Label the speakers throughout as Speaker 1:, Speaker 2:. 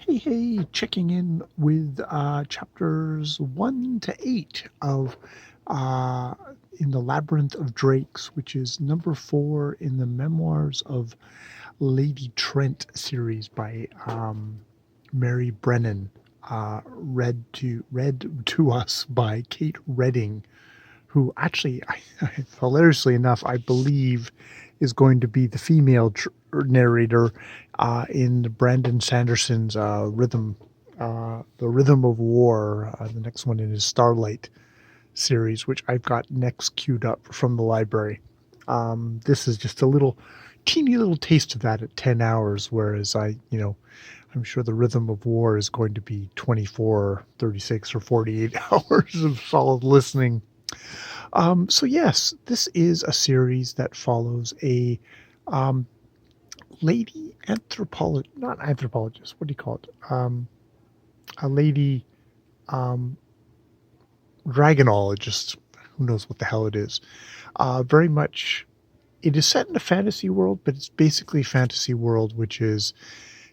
Speaker 1: Hey, checking in with chapters 1 to 8 of uh, In the Labyrinth of Drakes, which is number 4 in the Memoirs of Lady Trent series by Mary Brennan, read to us by Kate Redding, who actually, hilariously enough, I believe is going to be the female narrator in Brandon Sanderson's The Rhythm of War, the next one in his Starlight series, which I've got next queued up from the library. This is just a teeny little taste of that at 10 hours, whereas I'm sure The Rhythm of War is going to be 24, 36, or 48 hours of solid listening. So yes, this is a series that follows a um, lady anthropologist, not anthropologist, what do you call it? A lady um, dragonologist, who knows what the hell it is. Very much, it is set in a fantasy world, but it's basically fantasy world, which is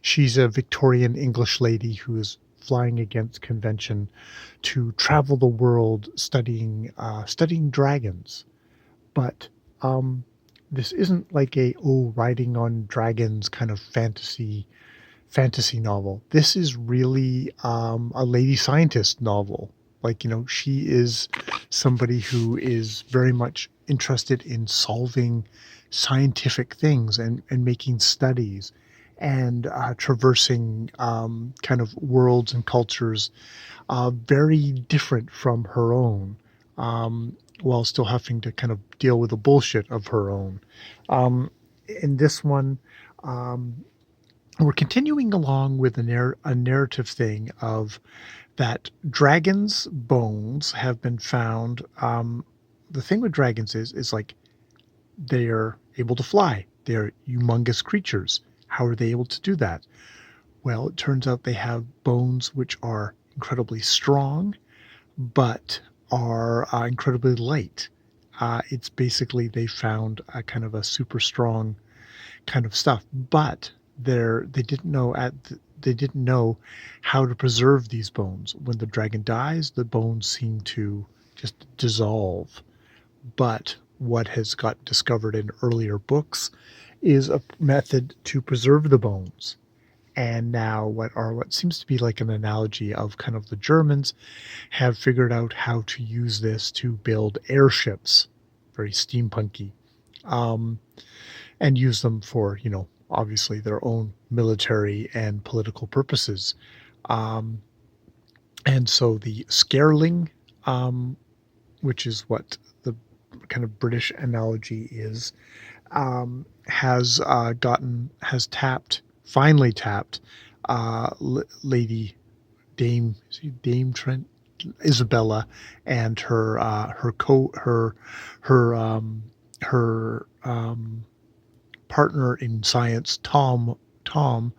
Speaker 1: she's a Victorian English lady who is flying against convention to travel the world studying dragons. But um, this isn't like riding on dragons kind of fantasy novel. This is really a lady scientist novel. Like, she is somebody who is very much interested in solving scientific things and making studies and traversing kind of worlds and cultures very different from her own, while still having to kind of deal with the bullshit of her own. Um, in this one, um, we're continuing along with a narrative thing of that dragons' bones have been found. The thing with dragons is like they're able to fly. They're humongous creatures. How are they able to do that? Well, it turns out they have bones which are incredibly strong, but are incredibly light. It's basically they found a kind of a super strong kind of stuff, but they didn't know how to preserve these bones. When the dragon dies, the bones seem to just dissolve. But what has got discovered in earlier books is a method to preserve the bones. And now what seems to be like an analogy of kind of the Germans have figured out how to use this to build airships, very steampunky, um, and use them for, obviously their own military and political purposes. Um, and so the Scareling, um, which is what the kind of British analogy is, finally tapped Lady Dame Trent Isabella and her partner in science Tom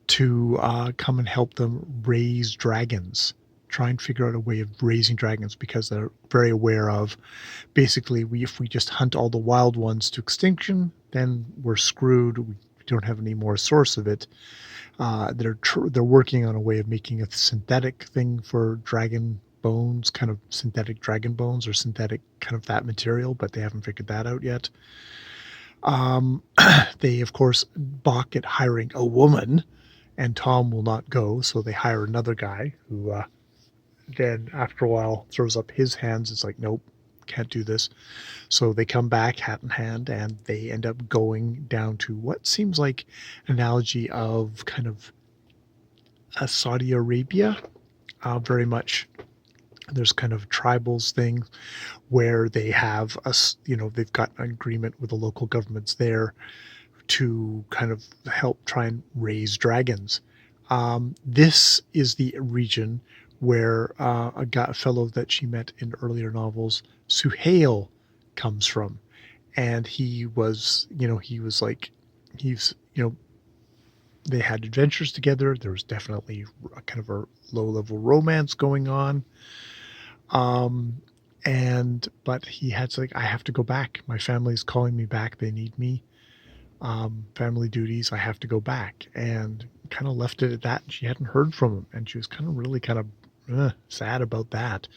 Speaker 1: to come and help them raise dragons, try and figure out a way of raising dragons, because they're very aware of basically if we just hunt all the wild ones to extinction, then we're screwed. We don't have any more source of it. They're working on a way of making a synthetic thing for dragon bones, kind of synthetic dragon bones or synthetic kind of that material, but they haven't figured that out yet. Um, they of course balk at hiring a woman, and Tom will not go, so they hire another guy who then after a while throws up his hands. It's like, nope, can't do this. So they come back hat in hand, and they end up going down to what seems like an analogy of kind of a Saudi Arabia. Very much, there's kind of tribals thing where they have they've got an agreement with the local governments there to kind of help try and raise dragons. This is the region where a fellow that she met in earlier novels, Suhail, comes from. And he's, they had adventures together. There was definitely a kind of a low level romance going on. But he had to, like, I have to go back. My family's calling me back. They need me. family duties. I have to go back," and kind of left it at that. She hadn't heard from him, and she was kind of really kind of sad about that.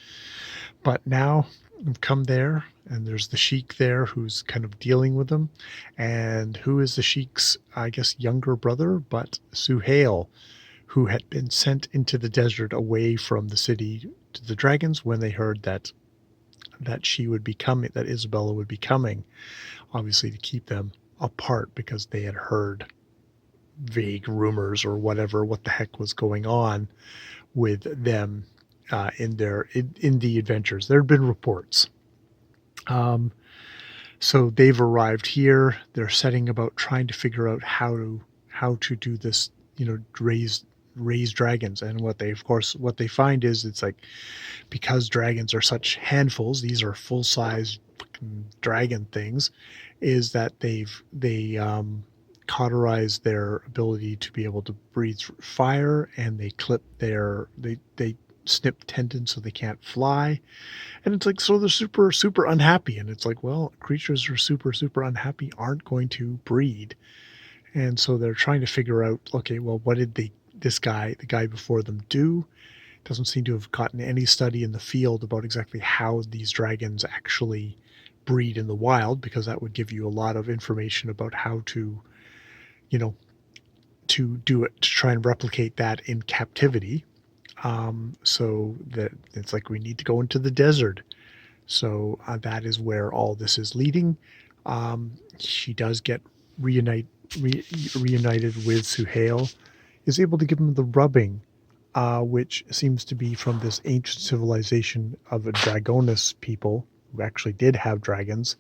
Speaker 1: But now I've come there, and there's the sheik there who's kind of dealing with them. And who is the sheik's, I guess, younger brother, but Suhail, who had been sent into the desert away from the city to the dragons when they heard that she would be coming, that Isabella would be coming, obviously to keep them apart because they had heard vague rumors or whatever, what the heck was going on with them in the adventures. There had been reports. So they've arrived here. They're setting about trying to figure out how to do this, raise dragons. And what they find is it's like, because dragons are such handfuls, these are full size dragon things, is that they cauterize their ability to be able to breathe fire, and they clip they snip tendons so they can't fly. And it's like, so they're super super unhappy, and it's like, well, creatures who are super super unhappy aren't going to breed. And so they're trying to figure out, okay, well, what did the guy before them do? Doesn't seem to have gotten any study in the field about exactly how these dragons actually breed in the wild, because that would give you a lot of information about how to, to do it, to try and replicate that in captivity. So that it's like, we need to go into the desert. So that is where all this is leading. She does get reunited with Suhail, is able to give him the rubbing, which seems to be from this ancient civilization of a Dragonus people who actually did have dragons,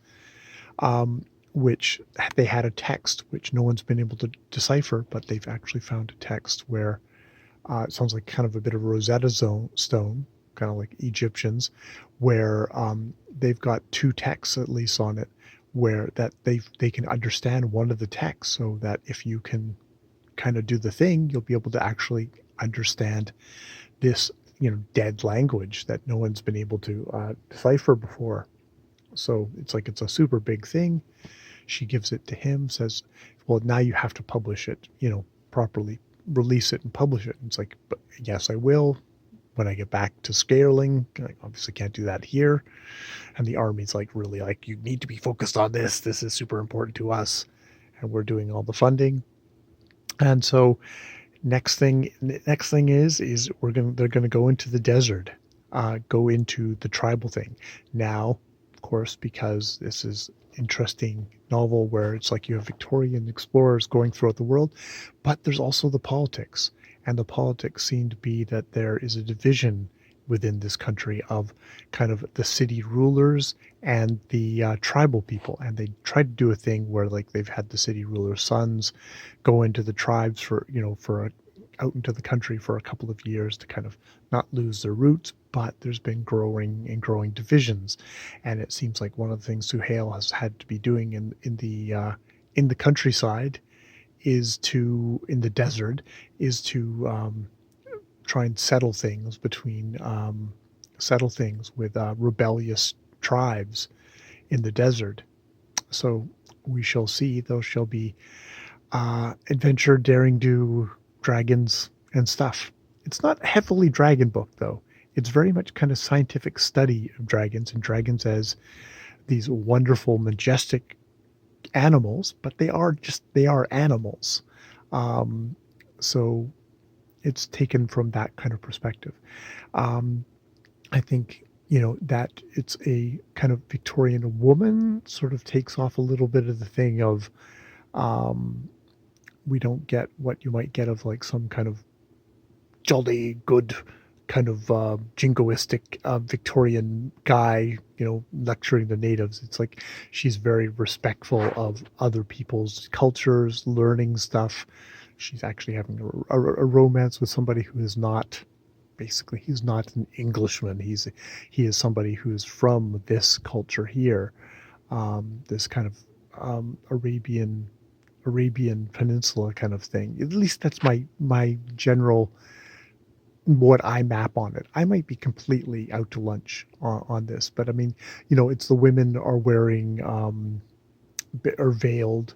Speaker 1: which they had a text which no one's been able to decipher, but they've actually found a text where it sounds like kind of a bit of a Rosetta Stone, kind of like Egyptians, where they've got two texts at least on it, where that they can understand one of the texts, so that if you can kind of do the thing, you'll be able to actually understand this, dead language that no one's been able to decipher before. So it's like, it's a super big thing. She gives it to him, says, well, now you have to publish it, properly release it and publish it. And it's like, but yes, I will when I get back to scaling. I obviously can't do that here. And the army's like, really, like, you need to be focused on this. This is super important to us. And we're doing all the funding. And so next thing is they're gonna go into the desert, go into the tribal thing. Now, of course, because this is interesting novel where it's like you have Victorian explorers going throughout the world, but there's also the politics. And the politics seem to be that there is a division within this country of kind of the city rulers and the tribal people. And they tried to do a thing where, like, they've had the city rulers' sons go into the tribes out into the country for a couple of years to kind of not lose their roots, but there's been growing divisions. And it seems like one of the things Suhail has had to be doing in the countryside in the desert, is to try and settle things with rebellious tribes in the desert. So we shall see. Those shall be adventure, daring do, dragons and stuff. It's not heavily dragon book though. It's very much kind of scientific study of dragons, and dragons as these wonderful, majestic animals, but they are animals. So it's taken from that kind of perspective. I think, that it's a kind of Victorian woman sort of takes off a little bit of the thing of, we don't get what you might get of like some kind of jolly good kind of jingoistic Victorian guy, lecturing the natives. It's like she's very respectful of other people's cultures, learning stuff. She's actually having a romance with somebody who is not, basically, he's not an Englishman. He is somebody who is from this culture here, this kind of Arabian Peninsula kind of thing. At least that's my general, what I map on it. I might be completely out to lunch on this, but I mean, it's the women are wearing are veiled,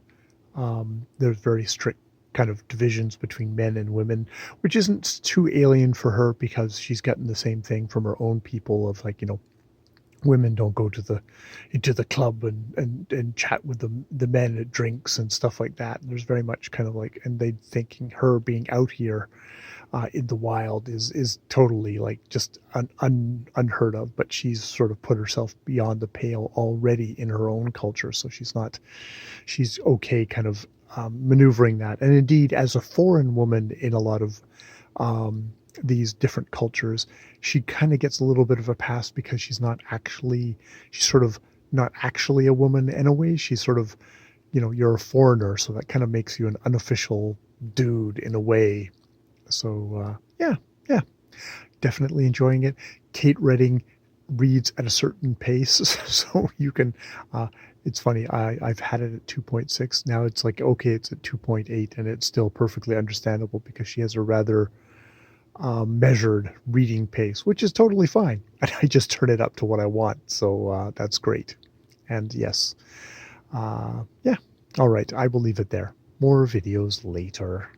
Speaker 1: There's very strict kind of divisions between men and women, which isn't too alien for her because she's gotten the same thing from her own people of like, women don't go to the into the club and chat with the men at drinks and stuff like that. There's very much kind of like, and they thinking her being out here in the wild is totally like just unheard of. But she's sort of put herself beyond the pale already in her own culture, so she's okay kind of maneuvering that. And indeed, as a foreign woman in a lot of um, these different cultures, she kind of gets a little bit of a pass because she's sort of not actually a woman in a way. She's sort of, you're a foreigner, so that kind of makes you an unofficial dude in a way. So, yeah, yeah, definitely enjoying it. Kate Redding reads at a certain pace, so you can. It's funny. I've had it at 2.6. Now it's like, okay, it's at 2.8, and it's still perfectly understandable because she has a rather measured reading pace, which is totally fine. And I just turn it up to what I want, so that's great. And yes, yeah. All right, I will leave it there. More videos later.